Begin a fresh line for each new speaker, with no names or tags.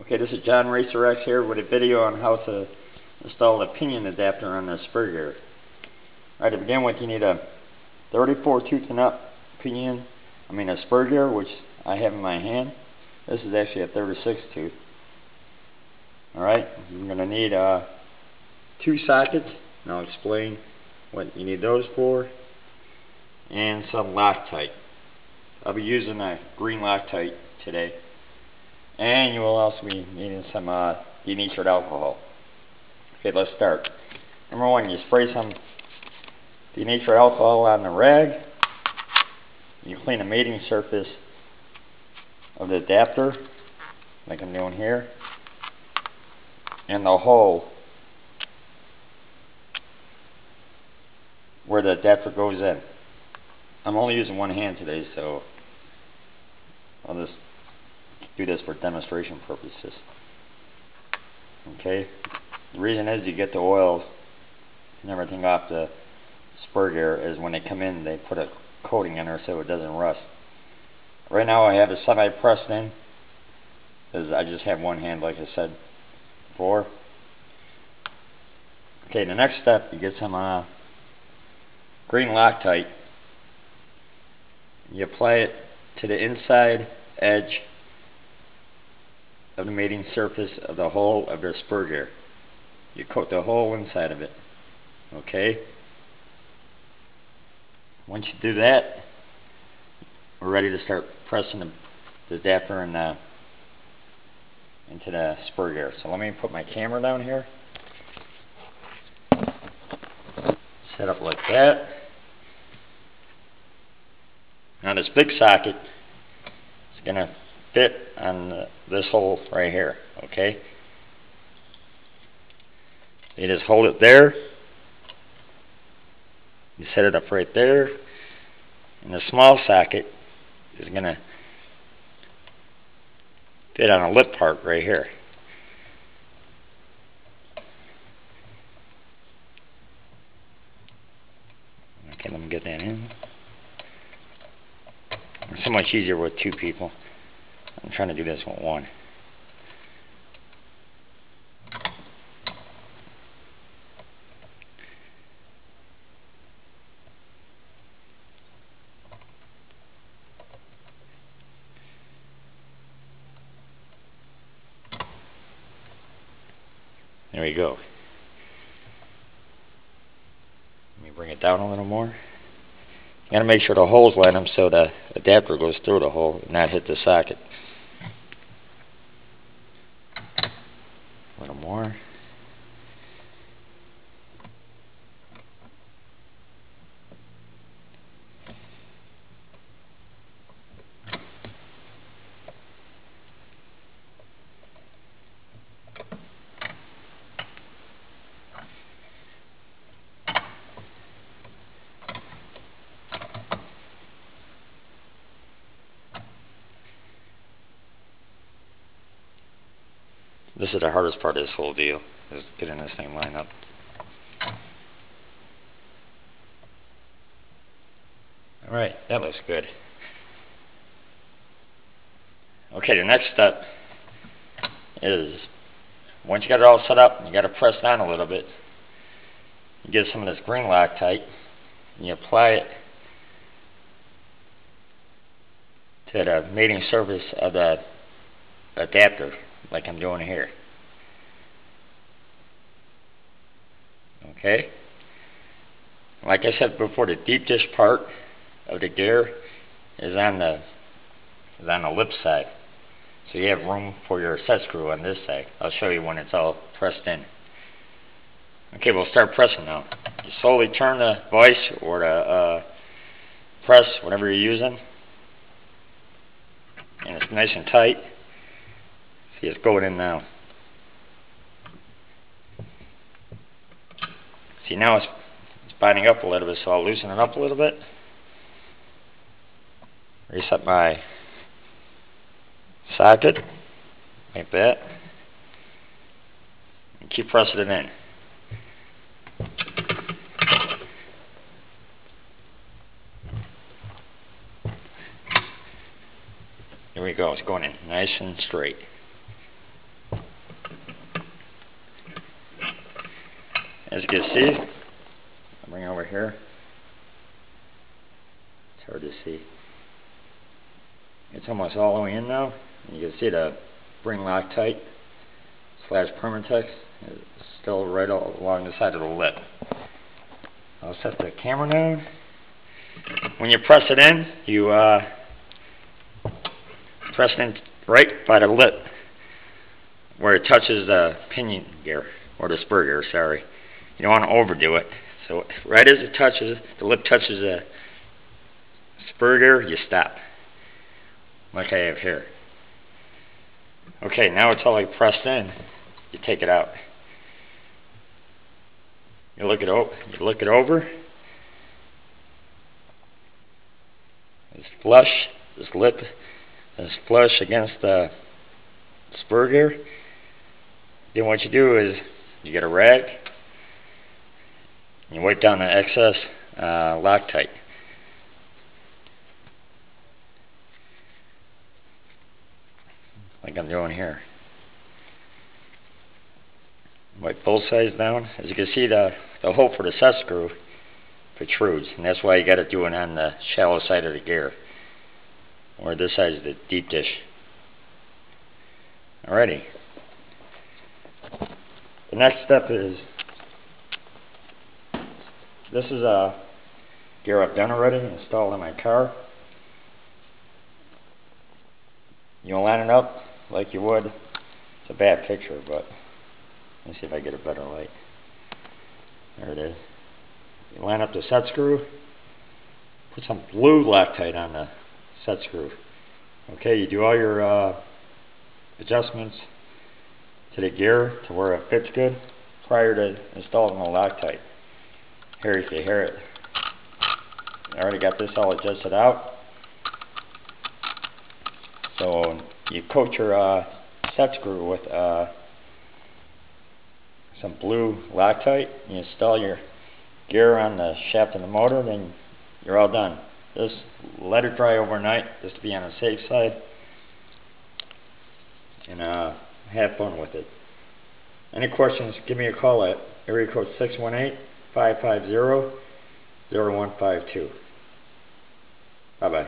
Okay, this is John Racer X here with a video on how to install a pinion adapter on the Spur gear. Alright, to begin with, you need a 34 tooth and up pinion, a Spur gear, which I have in my hand. This is actually a 36 tooth. Alright, you're going to need 2 sockets, and I'll explain what you need those for, and some Loctite. I'll be using a green Loctite today. And you will also be needing some denatured alcohol. Okay, let's start. Number one, you spray some denatured alcohol on the rag. You clean the mating surface of the adapter, like I'm doing here, and the hole where the adapter goes in. I'm only using one hand today, so I'll just do this for demonstration purposes. Okay, the reason is you get the oils and everything off the Spur gear is when they come in they put a coating in there so it doesn't rust. Right now I have it semi-pressed in because I just have one hand, like I said before. Okay, the next step, you get some green Loctite. You apply it to the inside edge of the mating surface of the hole of the Spur gear. You coat the whole inside of it. Okay? Once you do that, we're ready to start pressing the adapter into the Spur gear. So let me put my camera down here. Set up like that. Now this big socket is going to fit on this hole right here. Okay? You just hold it there. You set it up right there. And the small socket is going to fit on a lip part right here. Okay, let me get that in. It's so much easier with 2 people. I'm trying to do this with 1. There we go. Let me bring it down a little more. You gotta make sure the holes line up so the adapter goes through the hole and not hit the socket. A little more. This is the hardest part of this whole deal, is getting this thing lined up. Alright, that looks good. Okay, the next step is, once you got it all set up, you got to press down a little bit. You get some of this green Loctite, and you apply it to the mating surface of the adapter, like I'm doing here. Okay? Like I said before, the deep dish part of the gear is on the lip side. So you have room for your set screw on this side. I'll show you when it's all pressed in. Okay, we'll start pressing now. You slowly turn the vise or the press, whatever you're using. And it's nice and tight. See, it's going in now. See, now it's binding up a little bit, so I'll loosen it up a little bit. Reset my socket, like that. And keep pressing it in. Here we go, it's going in nice and straight. As you can see, I'll bring it over here. It's hard to see. It's almost all the way in now. You can see the spring Loctite / Permatex is still right along the side of the lip. I'll set the camera down. When you press it in, you press it in right by the lip where it touches the pinion gear, or the spur gear, sorry. You don't want to overdo it. So right as it touches, the lip touches the spur gear, you stop. Like I have here. Okay, now it's all pressed in. You take it out. You look it over. It's flush. This lip is flush against the spur gear. Then what you do is you get a rag. You wipe down the excess Loctite. Like I'm doing here. Wipe both sides down. As you can see, the hole for the set screw protrudes, and that's why you got to do it on the shallow side of the gear, or this side is the deep dish. Alrighty. The next step is, this is a gear I've done already, installed in my car. You'll line it up like you would. It's a bad picture, but let me see if I get a better light. There it is. You line up the set screw. Put some blue Loctite on the set screw. Okay, you do all your adjustments to the gear to where it fits good prior to installing the Loctite. Here you can hear it. I already got this all adjusted out. So you coat your set screw with some blue Loctite. You install your gear on the shaft of the motor, then you're all done. Just let it dry overnight, just to be on the safe side, and have fun with it. Any questions, give me a call at area code 618-550-0152. Bye-bye.